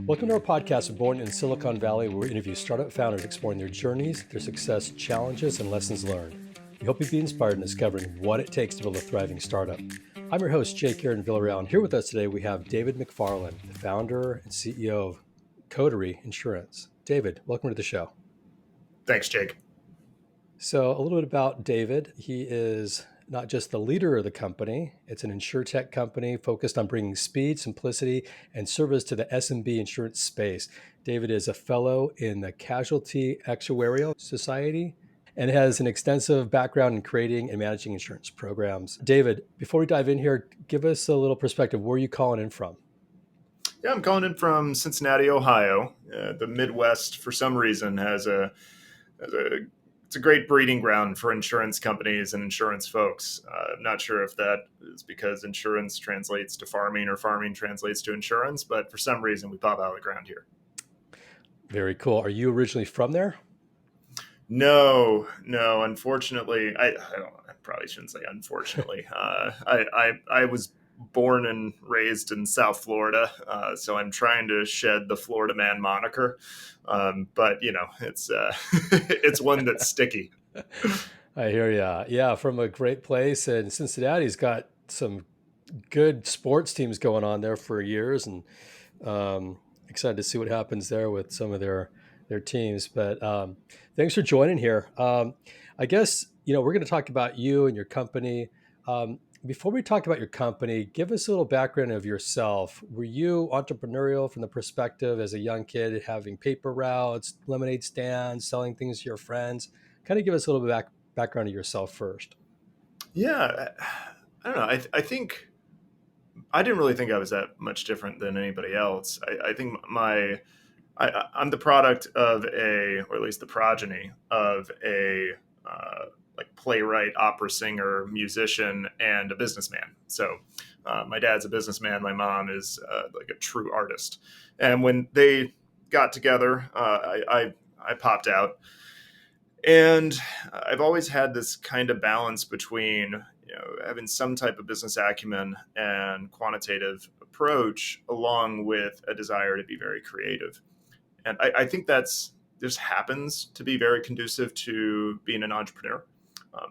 Welcome to our podcast, Born in Silicon Valley, where we interview startup founders exploring their journeys, their success, challenges, and lessons learned. We hope you'll be inspired in discovering what it takes to build a thriving startup. I'm your host, Jake here in Villarreal, and here with us today we have David McFarland, the founder and CEO of Coterie Insurance. David, welcome to the show. Thanks, Jake. So a little bit about David. He is not just the leader of the company, it's an insurtech company focused on bringing speed, simplicity, and service to the SMB insurance space. David is a fellow in the Casualty Actuarial Society and has an extensive background in creating and managing insurance programs. David, before we dive in here, give us a little perspective. Where are you calling in from? Yeah, I'm calling in from Cincinnati, Ohio. The Midwest, for some reason, it's a great breeding ground for insurance companies and insurance folks. I'm not sure if that is because insurance translates to farming or farming translates to insurance, but for some reason we pop out of the ground here. Very cool. Are you originally from there? No. Unfortunately, I probably shouldn't say unfortunately. I was born and raised in South Florida, so I'm trying to shed the Florida man moniker. But it's it's one that's sticky. I hear ya. Yeah, from a great place. And Cincinnati's got some good sports teams going on there for years, and excited to see what happens there with some of their teams. But thanks for joining here. I guess we're going to talk about you and your company. Before we talk about your company, give us a little background of yourself. Were you entrepreneurial from the perspective as a young kid, having paper routes, lemonade stands, selling things to your friends? Kind of give us a little bit background of yourself first. Yeah, I don't know. I think I didn't really think I was that much different than anybody else. I think I'm the product of or at least the progeny of a like playwright, opera singer, musician, and a businessman. So my dad's a businessman. My mom is like a true artist. And when they got together, I popped out. And I've always had this kind of balance between having some type of business acumen and quantitative approach, along with a desire to be very creative. And I think that's just happens to be very conducive to being an entrepreneur.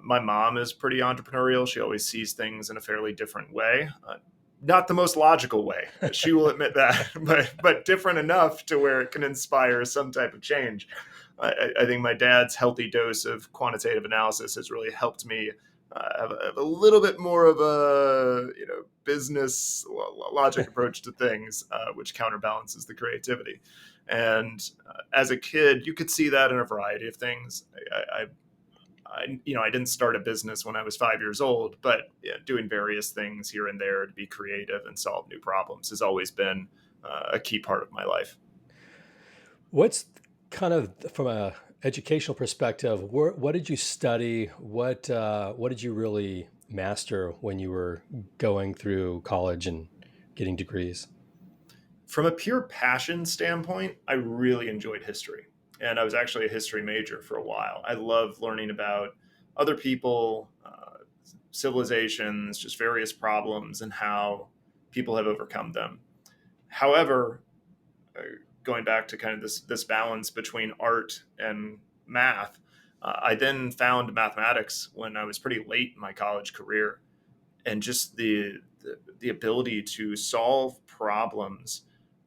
My mom is pretty entrepreneurial. She always sees things in a fairly different way. Not the most logical way. She will admit that, but different enough to where it can inspire some type of change. I think my dad's healthy dose of quantitative analysis has really helped me have a little bit more of a business logic approach to things, which counterbalances the creativity. And as a kid, you could see that in a variety of things. I didn't start a business when I was 5 years old, but doing various things here and there to be creative and solve new problems has always been a key part of my life. What's kind of from a educational perspective, what did you study? What did you really master when you were going through college and getting degrees? From a pure passion standpoint, I really enjoyed history. And I was actually a history major for a while. I love learning about other people, civilizations, just various problems and how people have overcome them. However, uh, going back to kind of this balance between art and math, I then found mathematics when I was pretty late in my college career, and just the ability to solve problems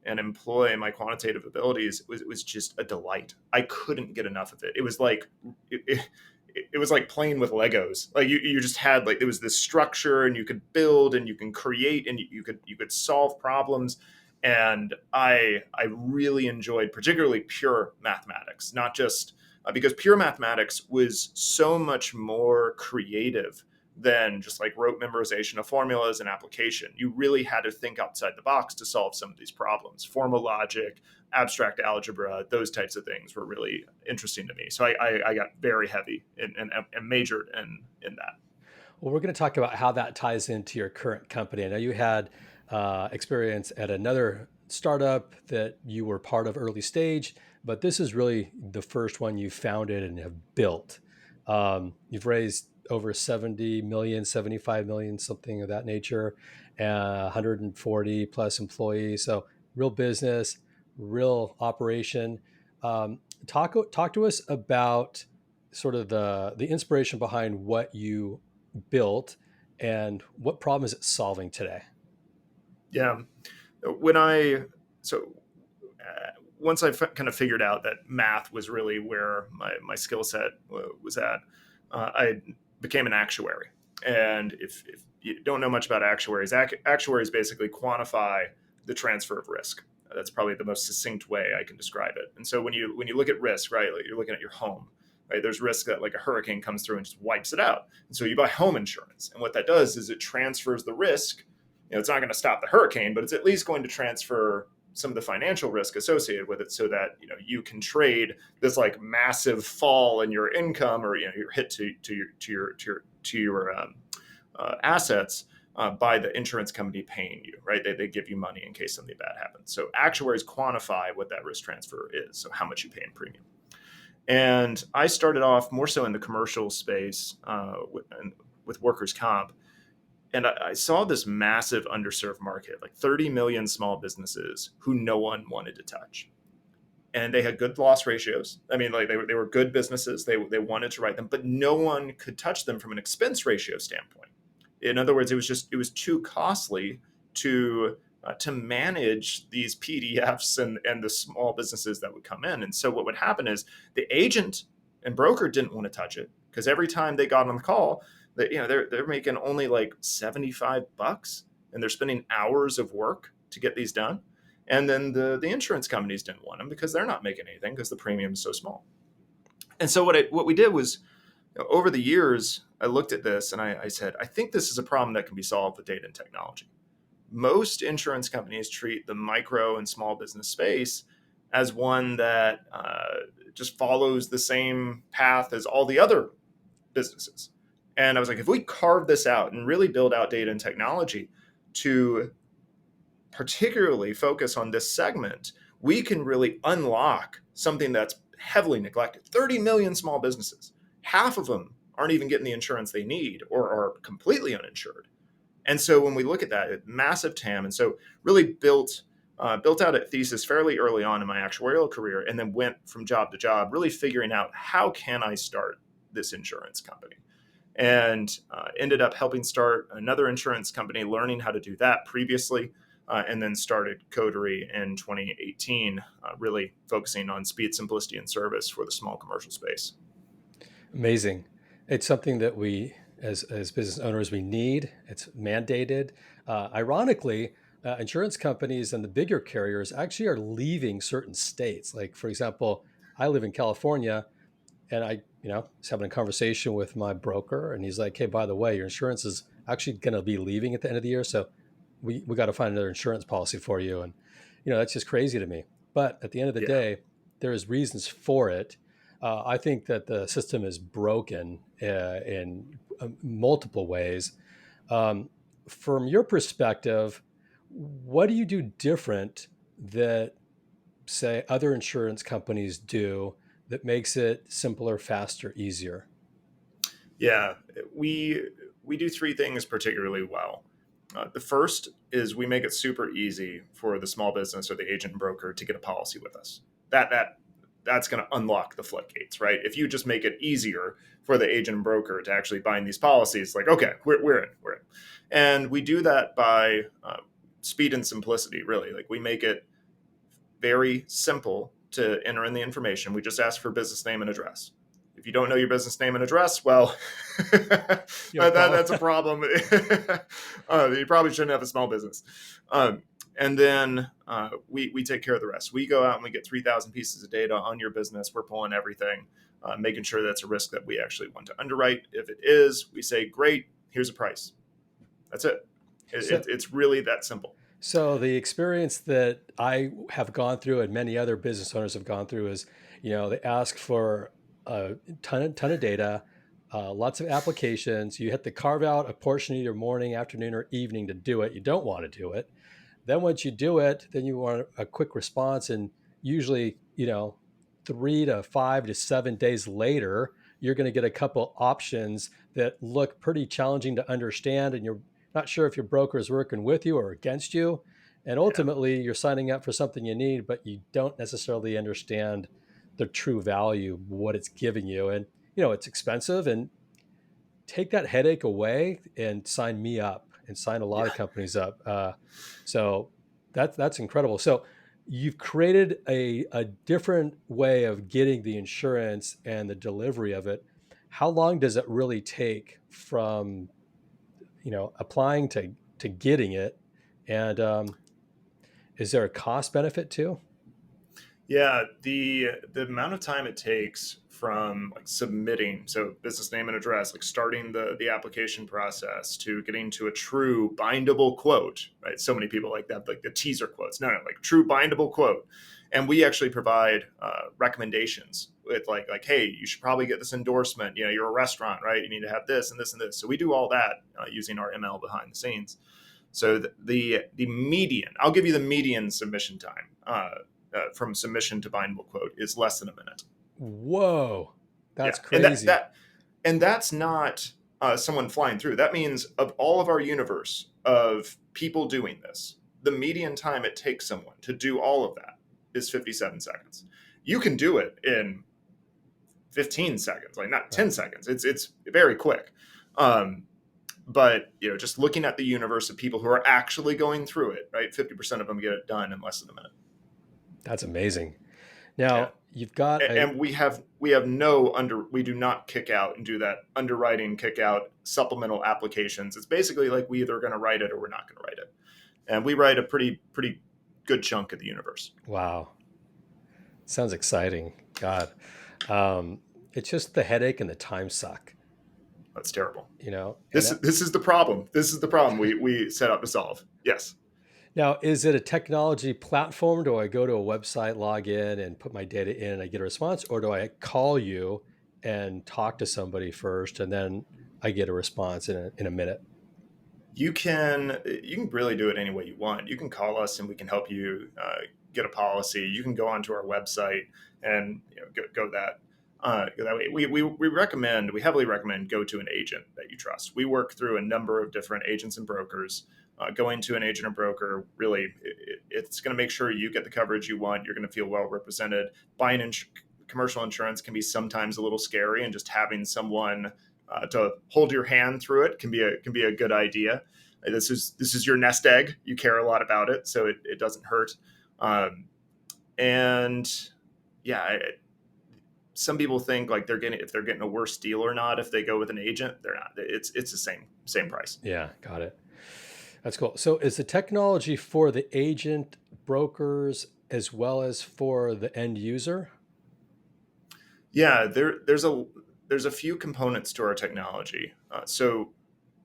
and employ my quantitative abilities was just a delight. I couldn't get enough of it. It was like it was like playing with Legos. Like you just had like there was this structure, and you could build and you can create and you could solve problems. And I really enjoyed particularly pure mathematics, not just because pure mathematics was so much more creative than just like rote memorization of formulas and application. You really had to think outside the box to solve some of these problems. Formal logic, abstract algebra, those types of things were really interesting to me. So I got very heavy and majored in that. Well, we're going to talk about how that ties into your current company. I know you had experience at another startup that you were part of early stage, but this is really the first one you founded and have built. You've raised over 70 million, 75 million, something of that nature, 140 plus employees. So real business, real operation. Talk to us about sort of the inspiration behind what you built and what problem is it solving today? Yeah. When I so once I kind of figured out that math was really where my skill set was at, I became an actuary. And if you don't know much about actuaries, actuaries basically quantify the transfer of risk. That's probably the most succinct way I can describe it. And so when you look at risk, right, like you're looking at your home, right? There's risk that like a hurricane comes through and just wipes it out. And so you buy home insurance, and what that does is it transfers the risk. It's not going to stop the hurricane, but it's at least going to transfer some of the financial risk associated with it, so that you can trade this like massive fall in your income, or your hit to your assets, by the insurance company paying you, right? They give you money in case something bad happens. So actuaries quantify what that risk transfer is, so how much you pay in premium. And I started off more so in the commercial space, with workers' comp. And I saw this massive underserved market, like 30 million small businesses who no one wanted to touch. And they had good loss ratios. I mean, like they were good businesses. They wanted to write them, but no one could touch them from an expense ratio standpoint. In other words, it was too costly to manage these PDFs and the small businesses that would come in. And so what would happen is the agent and broker didn't want to touch it, because every time they got on the call, that they're making only like $75, and they're spending hours of work to get these done. And then the insurance companies didn't want them because they're not making anything because the premium is so small. And so what we did was, over the years, I looked at this and I said, I think this is a problem that can be solved with data and technology. Most insurance companies treat the micro and small business space as one that just follows the same path as all the other businesses. And I was like, if we carve this out and really build out data and technology to particularly focus on this segment, we can really unlock something that's heavily neglected. 30 million small businesses, half of them aren't even getting the insurance they need or are completely uninsured. And so when we look at that, massive TAM, and so really built out a thesis fairly early on in my actuarial career, and then went from job to job, really figuring out how can I start this insurance company, and ended up helping start another insurance company, learning how to do that previously, and then started Coterie in 2018, really focusing on speed, simplicity, and service for the small commercial space. Amazing. It's something that we, as business owners, we need. It's mandated. Ironically, insurance companies and the bigger carriers actually are leaving certain states. Like, for example, I live in California, and I, was having a conversation with my broker, and he's like, "Hey, by the way, your insurance is actually going to be leaving at the end of the year, so we got to find another insurance policy for you." And that's just crazy to me. But at the end of the Yeah. day, there is reasons for it. I think that the system is broken in multiple ways. Um, from your perspective, what do you do different that, say, other insurance companies do that makes it simpler, faster, easier? Yeah, we do three things particularly well. The first is we make it super easy for the small business or the agent and broker to get a policy with us. That's going to unlock the floodgates, right? If you just make it easier for the agent and broker to actually bind these policies, like, okay, we're in, and we do that by speed and simplicity. Really, like we make it very simple to enter in the information. We just ask for business name and address. If you don't know your business name and address, well, You have a problem? that's a problem. You probably shouldn't have a small business. And then we take care of the rest. We go out and we get 3,000 pieces of data on your business. We're pulling everything, making sure that's a risk that we actually want to underwrite. If it is, we say, great, here's a price. That's it. So, It's really that simple. So the experience that I have gone through and many other business owners have gone through is, they ask for a ton of data, lots of applications. You have to carve out a portion of your morning, afternoon, or evening to do it. You don't want to do it. Then once you do it, then you want a quick response, and usually, 3 to 5 to 7 days later, you're going to get a couple options that look pretty challenging to understand, and you're not sure if your broker is working with you or against you. And Yeah. ultimately, you're signing up for something you need, but you don't necessarily understand the true value, what it's giving you. And, it's expensive, and take that headache away and sign me up and sign a lot Yeah. of companies up. So that's incredible. So you've created a different way of getting the insurance and the delivery of it. How long does it really take from applying to getting it? And is there a cost benefit too? Yeah, the amount of time it takes from like submitting, so business name and address, like starting the application process to getting to a true bindable quote, right? So many people like that, like the teaser quotes. No, like true bindable quote. And we actually provide recommendations with like, hey, you should probably get this endorsement. You're a restaurant, right? You need to have this and this and this. So we do all that using our ML behind the scenes. So the median, I'll give you the median submission time. From submission to bindable quote is less than a minute. Whoa, Yeah, that's and that crazy. that and that's not someone flying through. That means of all of our universe of people doing this, the median time it takes someone to do all of that is 57 seconds. You can do it in 15 seconds, like not 10 Right. seconds. It's very quick. Um, but just looking at the universe of people who are actually going through it, right? 50% of them get it done in less than a minute. That's amazing. Yeah. Now you've got a And we have no we do not kick out and do that underwriting kick out supplemental applications. It's basically like we either are going to write it or we're not going to write it, and we write a pretty good chunk of the universe. wow. Sounds exciting. God. Um, it's just the headache and the time suck, That's terrible. and This is the problem. This is the problem we set out to solve. Yes. now, is it a technology platform? Do I go to a website, log in, and put my data in, and I get a response, or do I call you and talk to somebody first, and then I get a response in a minute? You can really do it any way you want. You can call us and we can help you get a policy. You can go onto our website and go that way. We heavily recommend go to an agent that you trust. We work through a number of different agents and brokers. Going to an agent or broker really it's going to make sure you get the coverage you want. You're going to feel well represented. Buying commercial insurance can be sometimes a little scary, and just having someone to hold your hand through it can be a good idea. This is your nest egg. You care a lot about it, so it doesn't hurt. Um, and yeah, some people think like they're getting a worse deal or not if they go with an agent. They're not. It's the same price. Yeah, got it. That's cool. So, is the technology for the agent, brokers, as well as for the end user? Yeah, there's a few components to our technology. So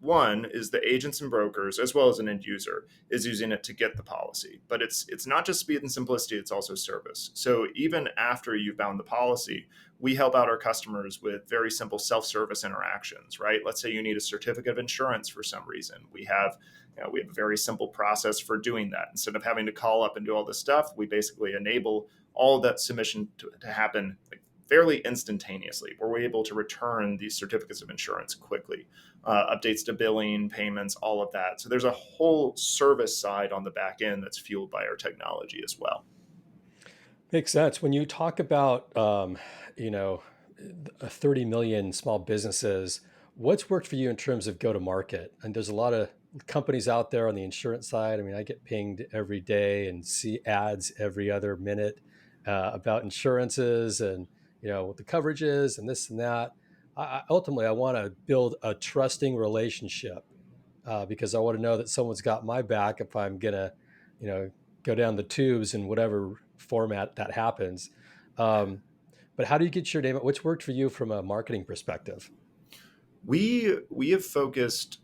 one is the agents and brokers, as well as an end user, is using it to get the policy. But it's not just speed and simplicity; it's also service. So even after you've bound the policy, we help out our customers with very simple self-service interactions. Right? Let's say you need a certificate of insurance for some reason. We have a very simple process for doing that. Instead of having to call up and do all this stuff, we basically enable all of that submission to happen fairly instantaneously, where we're able to return these certificates of insurance quickly, updates to billing, payments, all of that. So there's a whole service side on the back end that's fueled by our technology as well. Makes sense. When you talk about, you know, 30 million small businesses, what's worked for you in terms of go to market? And there's a lot of companies out there on the insurance side. I mean, I get pinged every day and see ads every other minute about insurances and, what the coverage is and this and that. Ultimately, I want to build a trusting relationship because I want to know that someone's got my back if I'm gonna, you know, go down the tubes in whatever format that happens. Um, but how do you get your name out? What's worked for you from a marketing perspective? We have focused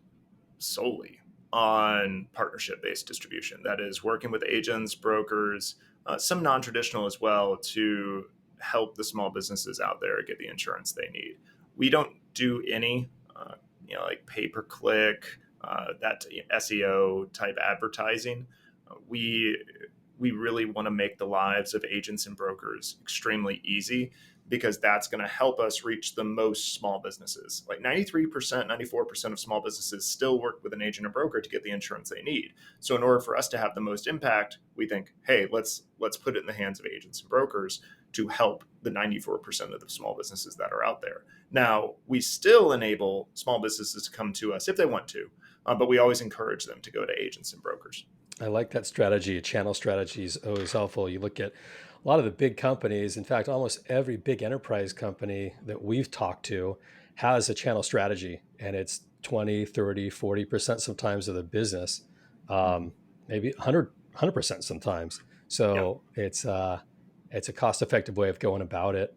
solely on partnership based distribution. That is working with agents, brokers, some non traditional as well, to help the small businesses out there get the insurance they need. We don't do any, like pay per click, that SEO type advertising. We we really want to make the lives of agents and brokers extremely easy. because that's going to help us reach the most small businesses. Like 93%, 94% of small businesses still work with an agent or broker to get the insurance they need. So in order for us to have the most impact, we think, hey, let's put it in the hands of agents and brokers to help the 94% of the small businesses that are out there. Now, we still enable small businesses to come to us if they want to, but we always encourage them to go to agents and brokers. I like that strategy. A channel strategy is always helpful. You look at a lot of the big companies, in fact, almost every big enterprise company that we've talked to has a channel strategy, and it's 20, 30, 40% sometimes of the business, Mhm. maybe 100% sometimes. Yeah. So it's a cost effective way of going about it.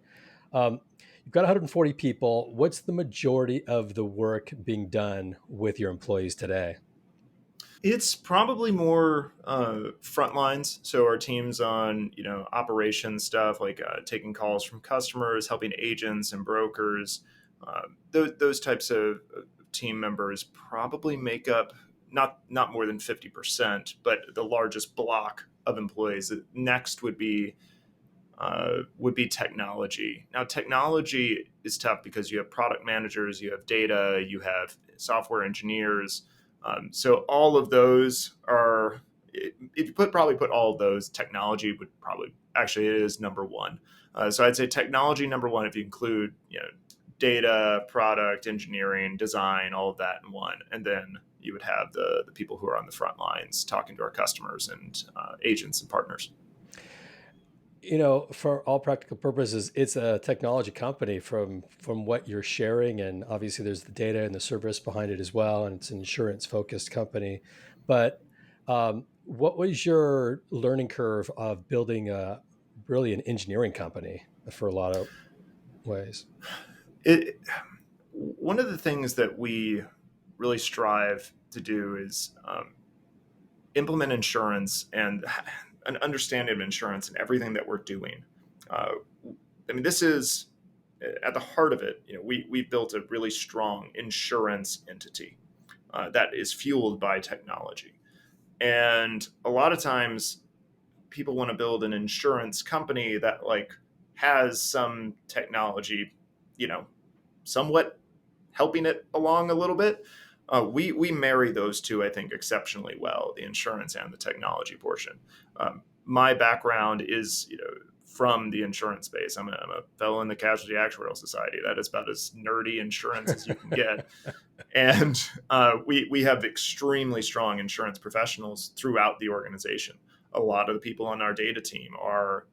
Um, you've got 140 people. What's the majority of the work being done with your employees today? It's probably more front lines. So our teams on operations stuff like taking calls from customers, helping agents and brokers, those types of team members probably make up not more than 50%, but the largest block of employees. Next would be technology. Now, technology is tough because you have product managers, you have data, you have software engineers. So all of those are, if you probably put all of those, technology would probably actually it is number one. So I'd say technology number one if you include data, product, engineering, design, all of that in one, and then you would have the people who are on the front lines talking to our customers and agents and partners. For all practical purposes, it's a technology company from what you're sharing, and obviously there's the data and the service behind it as well, and it's an insurance focused company. But what was your learning curve of building a really an engineering company for a lot of ways? It One of the things that we really strive to do is implement insurance and an understanding of insurance and everything that we're doing. Uh, I mean, this is at the heart of it. We built a really strong insurance entity that is fueled by technology, and a lot of times people want to build an insurance company that like has some technology, you know, somewhat helping it along a little bit. We marry those two, I think, exceptionally well, the insurance and the technology portion. My background is, from the insurance space. I'm a fellow in the Casualty Actuarial Society. That is about as nerdy insurance as you can get. And we have extremely strong insurance professionals throughout the organization. A lot of the people on our data team are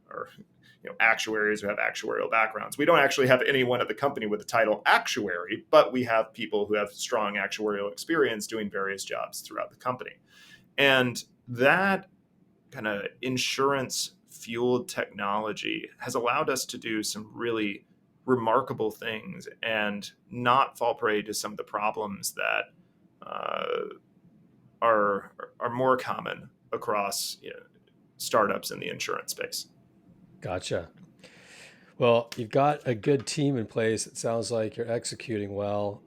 actuaries who have actuarial backgrounds. We don't actually have anyone at the company with the title actuary, but we have people who have strong actuarial experience doing various jobs throughout the company. And that kind of insurance fueled technology has allowed us to do some really remarkable things and not fall prey to some of the problems that uh, are more common across startups in the insurance space. Gotcha. Well, you've got a good team in place. It sounds like you're executing well.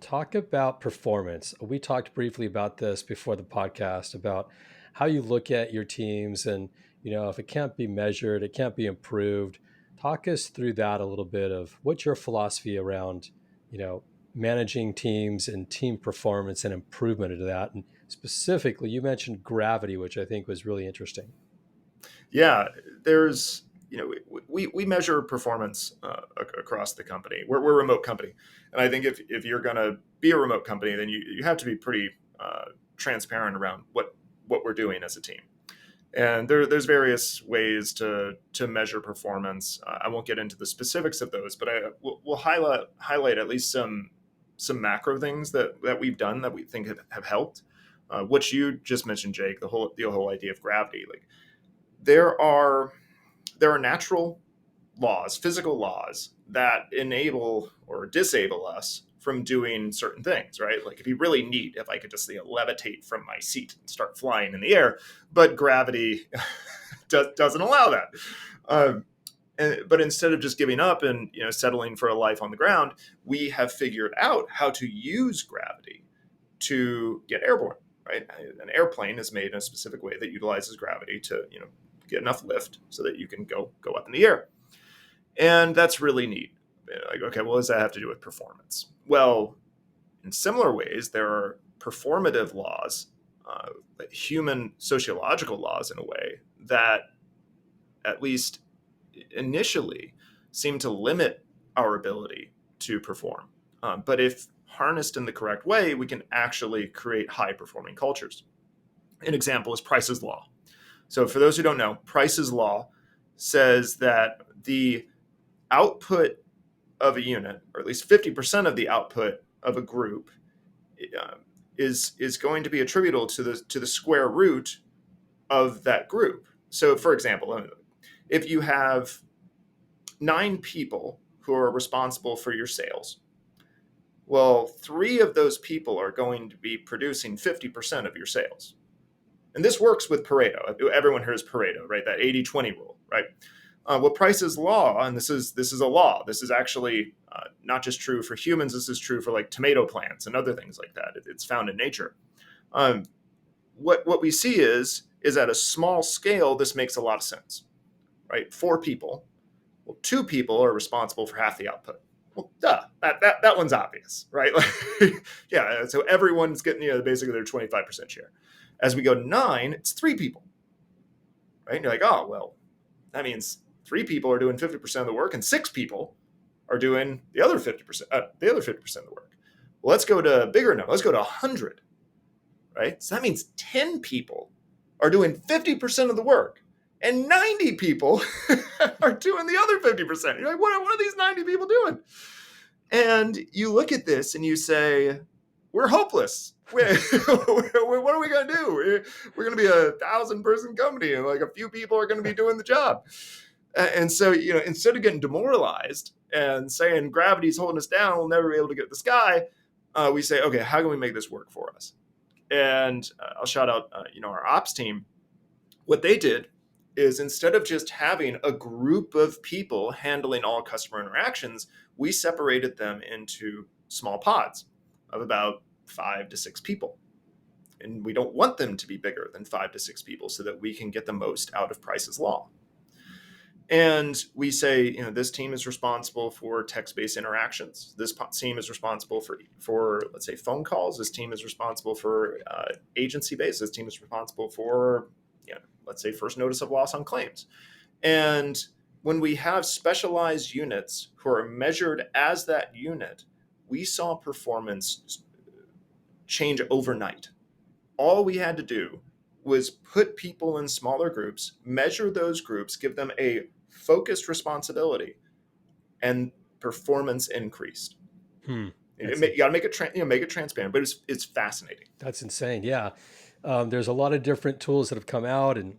Talk about performance. We talked briefly about this before the podcast about how you look at your teams, and if it can't be measured, it can't be improved. Talk us through that a little bit of what's your philosophy around, you know, managing teams and team performance and improvement of that. And specifically, you mentioned gravity, which I think was really interesting. Yeah, there's we measure performance across the company. We're a remote company, and I think if you're going to be a remote company, then you have to be pretty transparent around what we're doing as a team. And there's various ways to measure performance. I won't get into the specifics of those, but we'll highlight at least some macro things that we've done that we think have helped. What you just mentioned, Jake, the whole idea of gravity. Like there are natural laws, physical laws that enable or disable us from doing certain things, right? Like it'd be really neat if I could just levitate from my seat and start flying in the air, but gravity doesn't allow that. Um, but instead of just giving up and settling for a life on the ground, we have figured out how to use gravity to get airborne. Right, an airplane is made in a specific way that utilizes gravity to get enough lift so that you can go up in the air. And that's really neat. Like, okay, well, what does that have to do with performance? Well, in similar ways, there are performative laws, like human sociological laws in a way, that at least initially seem to limit our ability to perform. But if harnessed in the correct way, we can actually create high performing cultures. An example is Price's Law. So, for those who don't know, Price's Law says that the output of a unit, or at least 50% of the output of a group, uh, is going to be attributable to the square root of that group. So, for example, if you have 9 people who are responsible for your sales, well, 3 of those people are going to be producing 50% of your sales. And this works with Pareto. Everyone hears Pareto, right? That 80-20 rule, right? What Price's Law, and this is a law. This is actually not just true for humans. This is true for like tomato plants and other things like that. It's found in nature. Um, what we see is at a small scale, this makes a lot of sense, right? 4 people. Well, 2 people are responsible for half the output. Well, duh, that one's obvious, right? Yeah, so everyone's getting basically their 25% share. As we go to 9, it's 3 people, right? And you're like, oh well, that means 3 people are doing 50% of the work, and 6 people are doing the other 50%. The other 50% of the work. Well, let's go to a bigger number. Let's go to 100, right? So that means 10 people are doing 50% of the work, and 90 people are doing the other 50%. You're like, what are these 90 people doing? And you look at this and you say, we're hopeless. What are we going to do? We're going to be a 1,000-person company, and like a few people are going to be doing the job. And so, instead of getting demoralized and saying gravity's holding us down, we'll never be able to get the sky, we say, okay, how can we make this work for us? And I'll shout out, our ops team. What they did is, instead of just having a group of people handling all customer interactions, we separated them into small pods of about 5 to 6 people. And we don't want them to be bigger than 5 to 6 people so that we can get the most out of Price's Law. And we say, this team is responsible for text-based interactions. This team is responsible for let's say, phone calls. This team is responsible for agency-based. This team is responsible for, let's say, first notice of loss on claims. And when we have specialized units who are measured as that unit, we saw performance change overnight. All we had to do was put people in smaller groups, measure those groups, give them a focused responsibility, and performance increased. Hmm. You got to make it transparent, but it's fascinating. That's insane. Yeah. There's a lot of different tools that have come out, and,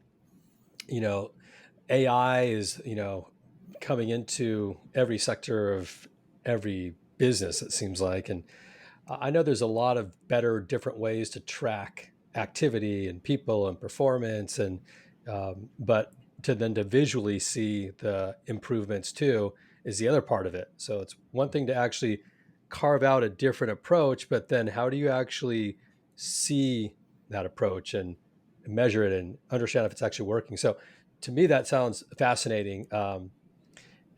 AI is, coming into every sector of every business, it seems like. And I know there's a lot of better, different ways to track activity and people and performance, and but to visually see the improvements too is the other part of it. So it's one thing to actually carve out a different approach, but then how do you actually see that approach and measure it and understand if it's actually working? So to me, that sounds fascinating.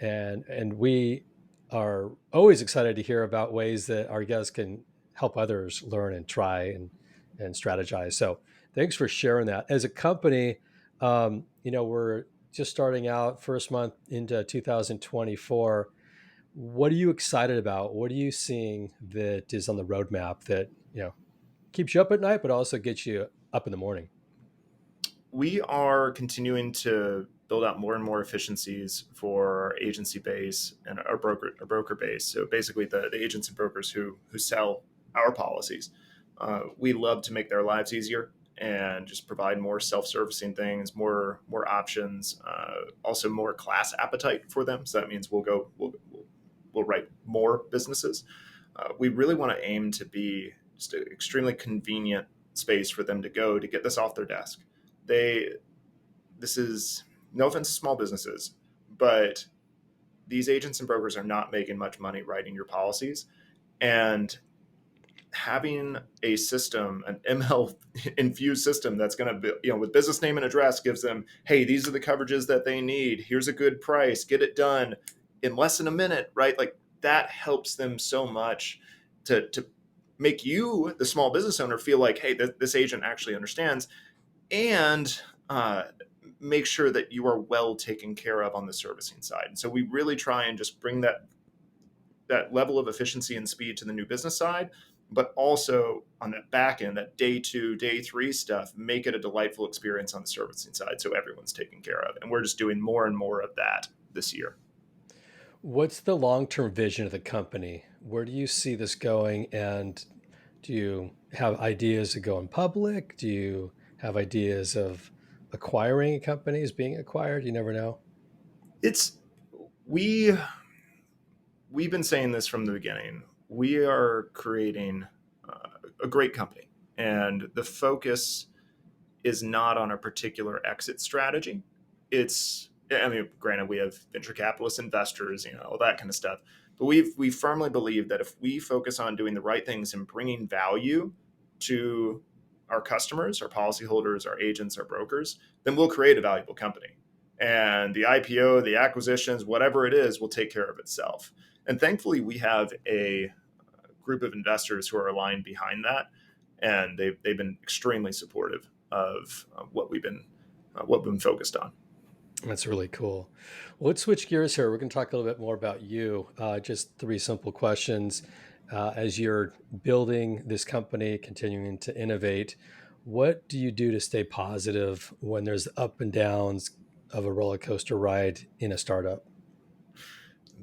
And we are always excited to hear about ways that our guests can help others learn and try and strategize. So thanks for sharing that. As a company, we're just starting out, first month into 2024. What are you excited about? What are you seeing that is on the roadmap that, keeps you up at night, but also gets you up in the morning? We are continuing to build out more and more efficiencies for our agency base and our broker base. So basically, the agents and brokers who sell our policies, we love to make their lives easier and just provide more self-servicing things, more options, also more class appetite for them. So that means we'll write more businesses. We really want to aim to be just an extremely convenient space for them to go to get this off their desk. This is, no offense to small businesses, but these agents and brokers are not making much money writing your policies. And having a system, an ML infused system that's going to be, with business name and address, gives them, hey, these are the coverages that they need. Here's a good price. Get it done. in less than a minute, right? Like that helps them so much to make you, the small business owner, feel like, hey, this agent actually understands, and uh, make sure that you are well taken care of on the servicing side. And so we really try and just bring that level of efficiency and speed to the new business side, but also on that back end, that day 2, day 3 stuff, make it a delightful experience on the servicing side so everyone's taken care of. And we're just doing more and more of that this year. What's the long-term vision of the company? Where do you see this going? And do you have ideas of going public? Do you have ideas of acquiring companies, being acquired? You never know. It's we we've been saying this from the beginning. We are creating a great company, and the focus is not on a particular exit strategy. It's, I mean, granted, we have venture capitalist investors, all that kind of stuff, but we firmly believe that if we focus on doing the right things and bringing value to our customers, our policyholders, our agents, our brokers, then we'll create a valuable company. And the IPO, the acquisitions, whatever it is, will take care of itself. And thankfully, we have a group of investors who are aligned behind that, and they've been extremely supportive of what we've been focused on. That's really cool. Well, let's switch gears here. We're going to talk a little bit more about you. Just three simple questions. As you're building this company, continuing to innovate, what do you do to stay positive when there's up and downs of a roller coaster ride in a startup?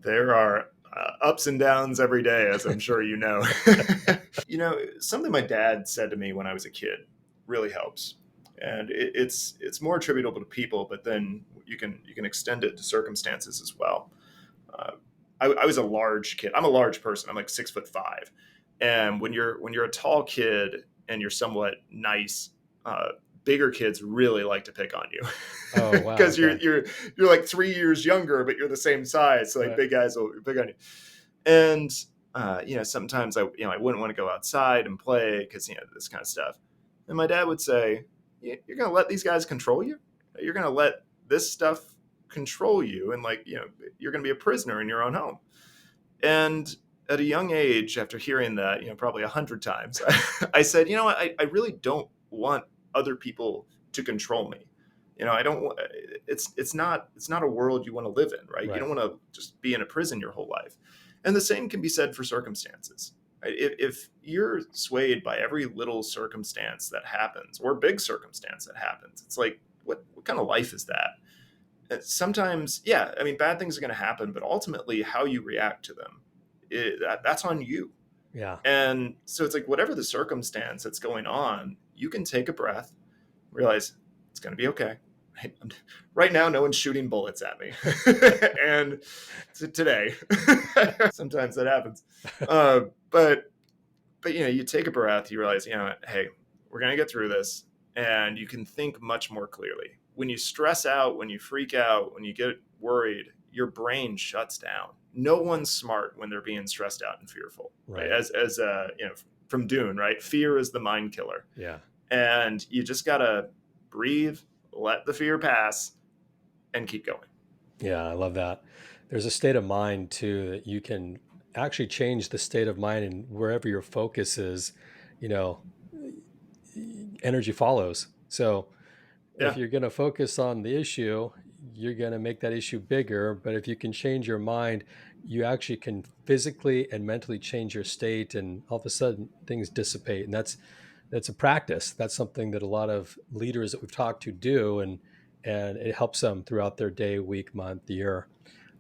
There are ups and downs every day, as I'm sure you know. Something my dad said to me when I was a kid really helps, and it's more attributable to people, but then you can extend it to circumstances as well. Uh, I was a large kid. I'm a large person. I'm like 6'5", and when you're a tall kid and you're somewhat nice, uh, bigger kids really like to pick on you Oh, wow. because you're Okay. you're you're like 3 years younger, but you're the same size. So like Right. big guys will pick on you, and sometimes I wouldn't want to go outside and play because this kind of stuff. And my dad would say, "You're gonna let these guys control you? You're gonna let this stuff control you, and you're gonna be a prisoner in your own home." And at a young age, after hearing that, probably 100 times, I said, you know what, I really don't want other people to control me. I don't want. It's not a world you want to live in, right? You Right. don't want to just be in a prison your whole life. And the same can be said for circumstances. Right? If you're swayed by every little circumstance that happens or big circumstance that happens, it's like, what kind of life is that? Sometimes, yeah, I mean, bad things are going to happen, but ultimately, how you react to them, that's on you. Yeah. And so it's like, whatever the circumstance that's going on, you can take a breath, realize it's going to be okay. Right now, no one's shooting bullets at me. And today, sometimes that happens. But you take a breath, you realize, hey, we're going to get through this. And you can think much more clearly. When you stress out, when you freak out, when you get worried, your brain shuts down. No one's smart when they're being stressed out and fearful. Right? Right. As from Dune, right? Fear is the mind killer. Yeah. And you just got to breathe, let the fear pass, and keep going. Yeah. I love that. There's a state of mind too that you can actually change the state of mind, and wherever your focus is, you know, energy follows. So if Yeah, you're going to focus on the issue, you're going to make that issue bigger. But if you can change your mind, you actually can physically and mentally change your state, and all of a sudden things dissipate. And that's a practice. That's something that a lot of leaders that we've talked to do, and it helps them throughout their day, week, month, year.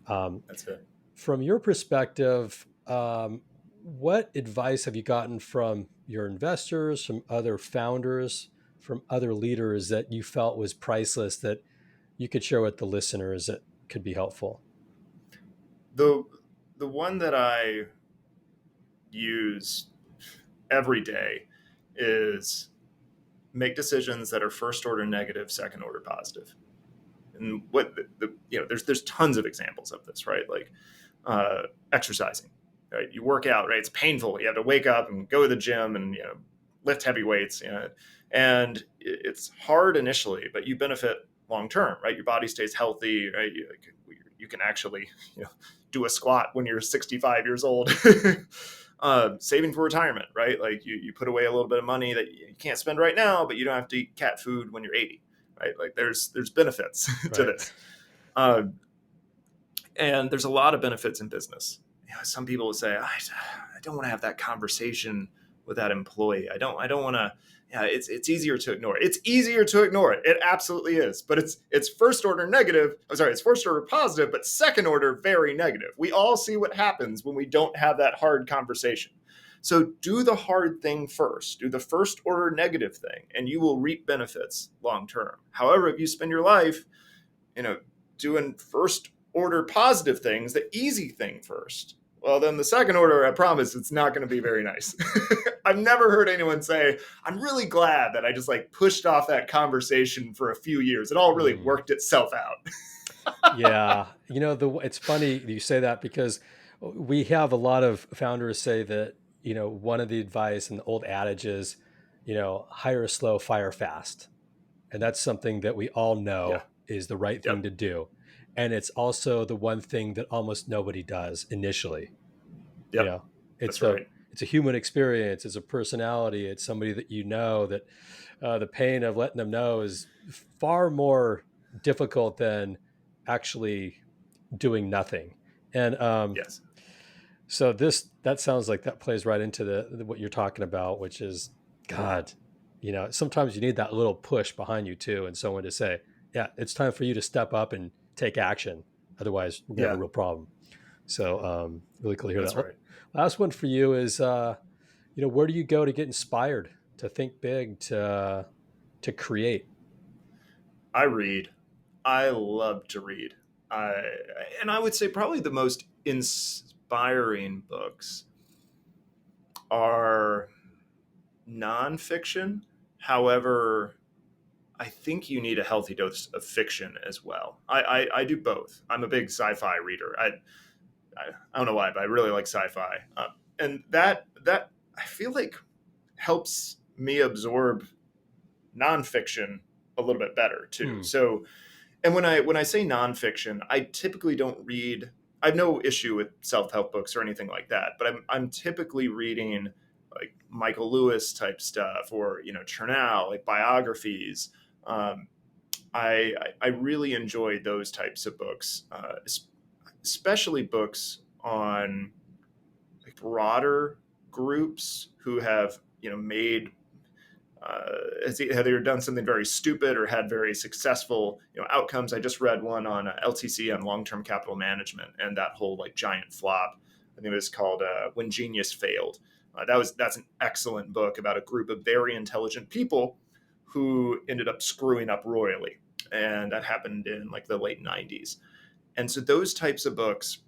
Um, that's it. from your perspective, what advice have you gotten from your investors, from other founders, from other leaders that you felt was priceless that you could share with the listeners that could be helpful? The the one that I use every day is make decisions that are first order negative, second order positive. And what there's tons of examples of this, right? Like exercising, right? You work out, right? It's painful. You have to wake up and go to the gym and lift heavy weights, and it's hard initially, but you benefit long term, right? Your body stays healthy, right? you can actually, do a squat when you're 65 years old. Saving for retirement, right? Like you put away a little bit of money that you can't spend right now, but you don't have to eat cat food when you're 80, right? Like there's benefits to Right. this. Uh, and there's a lot of benefits in business. Some people will say, I don't want to have that conversation with that employee. I don't want to. Yeah, it's easier to ignore. It's easier to ignore it. It absolutely is. But it's first order negative. I'm sorry, it's first order positive, but second order very negative. We all see what happens when we don't have that hard conversation. So do the hard thing first. Do the first order negative thing, and you will reap benefits long term. However, if you spend your life, you know, doing first order positive things, the easy thing first, well, then the second order, I promise, it's not going to be very nice. I've never heard anyone say, I'm really glad that I just like pushed off that conversation for a few years. It all really Mm. worked itself out. Yeah. It's funny you say that because we have a lot of founders say that, one of the advice and the old adage is, hire slow, fire fast. And that's something that we all Yeah. know is the right thing Yep. to do. And it's also the one thing that almost nobody does initially. You Yep. know, it's That's a right. it's a human experience. It's a personality. It's somebody that that the pain of letting them know is far more difficult than actually doing nothing. And Yes. so that sounds like that plays right into what you're talking about, which is God. Sometimes you need that little push behind you too, and someone to say, "Yeah, it's time for you to step up and take action. Otherwise, we're gonna have a Yeah. real problem." So really cool to hear That's that. right. Last one for you is, where do you go to get inspired, to think big, to create? I read. I love to read. I and I would say probably the most inspiring books are nonfiction. However, I think you need a healthy dose of fiction as well. I do both. I'm a big sci-fi reader. I don't know why, but I really like sci-fi, and that I feel like helps me absorb nonfiction a little bit better too. Hmm. So, and when I say nonfiction, I typically don't read. I have no issue with self-help books or anything like that, but I'm typically reading like Michael Lewis type stuff, or Chernow, like biographies. Um, I really enjoy those types of books, especially books on like broader groups who have made has either done something very stupid or had very successful outcomes. I just read one on LTC, on long-term capital management, and that whole like giant flop. I think it was called "When Genius Failed." That's an excellent book about a group of very intelligent people who ended up screwing up royally, and that happened in like the late '90s. And so those types of books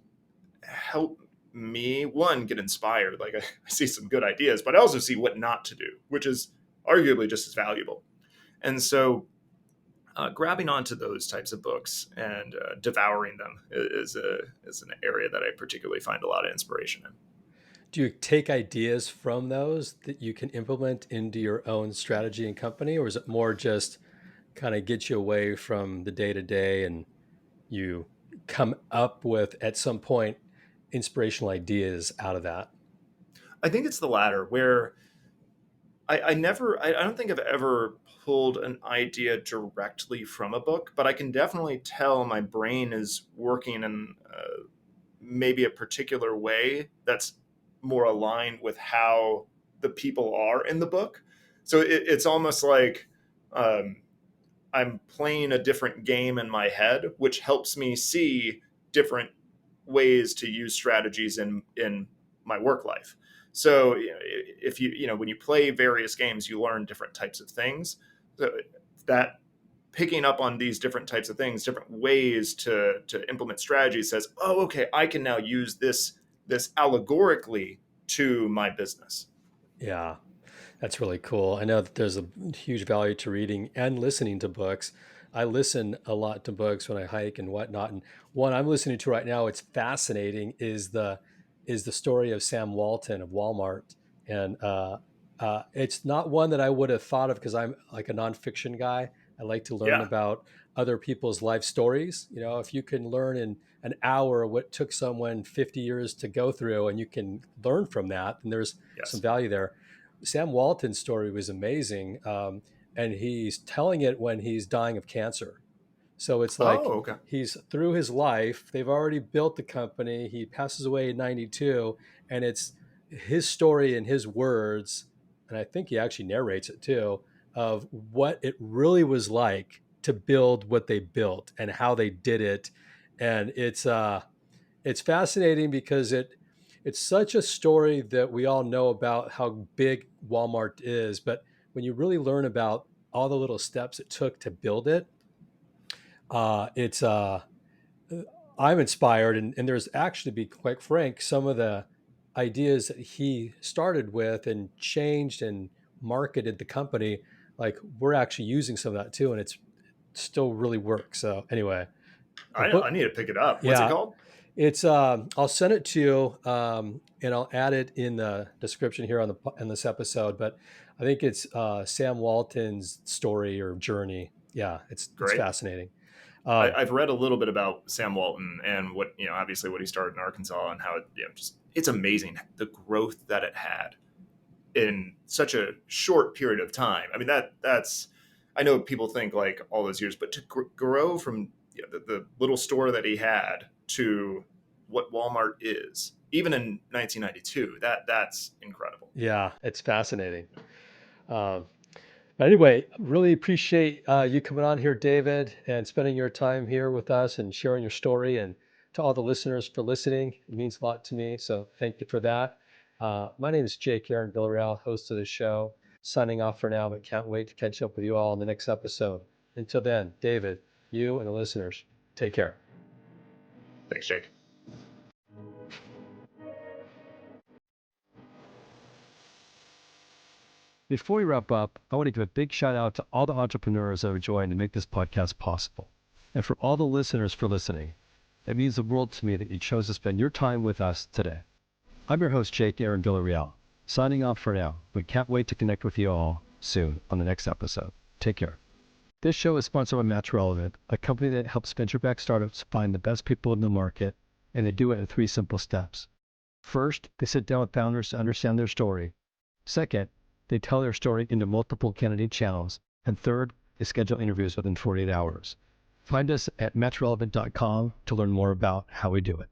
help me, one, get inspired. Like I see some good ideas, but I also see what not to do, which is arguably just as valuable. And so grabbing onto those types of books and devouring them is an area that I particularly find a lot of inspiration in. Do you take ideas from those that you can implement into your own strategy and company, or is it more just kind of get you away from the day to day and you come up with at some point inspirational ideas out of that? I think it's the latter, where I don't think I've ever pulled an idea directly from a book, but I can definitely tell my brain is working in maybe a particular way that's more aligned with how the people are in the book. So it's almost like um, I'm playing a different game in my head, which helps me see different ways to use strategies in my work life. So if when you play various games, you learn different types of things. So that picking up on these different types of things, different ways to implement strategies, says, oh, okay, I can now use this allegorically to my business. Yeah, that's really cool. I know that there's a huge value to reading and listening to books. I listen a lot to books when I hike and whatnot. And one I'm listening to right now, it's fascinating, is the story of Sam Walton of Walmart. And it's not one that I would have thought of because I'm like a nonfiction guy. I like to learn Yeah. about other people's life stories. If you can learn in an hour what took someone 50 years to go through, and you can learn from that, and there's some Yes. value there. Sam Walton's story was amazing. And he's telling it when he's dying of cancer. So it's like Oh, okay. he's through his life, they've already built the company. He passes away in 92, and it's his story in his words. And I think he actually narrates it too, of what it really was like to build what they built and how they did it. And it's fascinating because it's such a story that we all know about how big Walmart is, but when you really learn about all the little steps it took to build it, it's I'm inspired, and there's actually, to be quite frank, some of the ideas that he started with and changed and marketed the company, like we're actually using some of that too, and it's still really works. So anyway, the I book, need to pick it up. What's it yeah, called? it's I'll send it to you, and I'll add it in the description here on the in this episode. But I think it's Sam Walton's story or journey. Yeah, it's Great. fascinating. Um, I've read a little bit about Sam Walton and what, obviously what he started in Arkansas and how it, just it's amazing the growth that it had in such a short period of time. I mean, that's I know people think like all those years, but to grow from the little store that he had to what Walmart is, even in 1992, that's incredible. yeah, it's fascinating. Um, but anyway, really appreciate you coming on here, David, and spending your time here with us and sharing your story. And to all the listeners for listening, it means a lot to me. So thank you for that. My name is Jake Aaron Villarreal, host of the show. Signing off for now, but can't wait to catch up with you all in the next episode. Until then, David, you and the listeners, take care. Thanks, Jake. Before we wrap up, I want to give a big shout out to all the entrepreneurs that have joined to make this podcast possible. And for all the listeners for listening. It means the world to me that you chose to spend your time with us today. I'm your host, Jake Aaron Villarreal, signing off for now, but can't wait to connect with you all soon on the next episode. Take care. This show is sponsored by Match Relevant, a company that helps venture-backed startups find the best people in the market, and they do it in 3 simple steps. First, they sit down with founders to understand their story. Second, they tell their story into multiple candidate channels. And third, they schedule interviews within 48 hours. Find us at matchrelevant.com to learn more about how we do it.